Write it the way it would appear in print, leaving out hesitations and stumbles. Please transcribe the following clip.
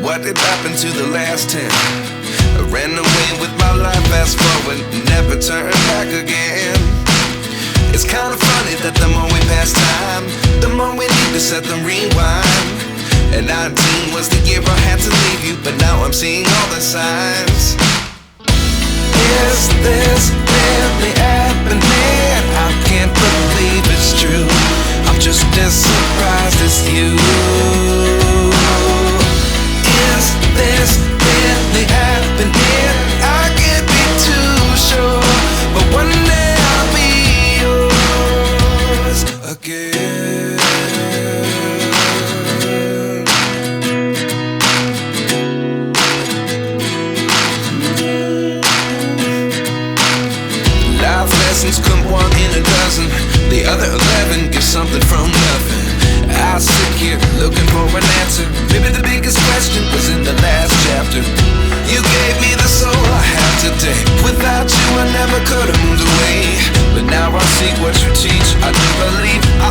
what did happen to the last 10? I ran away with my life, fast forward, never turn back again. It's kind of funny that the more we pass time, the more we need to set them rewind. And 19 was the year I had to leave you, but now I'm seeing all the signs. Is this really happening? I can't believe it's true. I'm just as surprised as you. Is this really happening? I can't be too sure, but one day I'll be yours again. Life lessons come one in a dozen. The other 11 get something from nothing. I sit here looking for an answer. Maybe the biggest question was in the last chapter. You gave me the soul I have today. Without you I never could have moved away. But now I see what you teach. I do believe I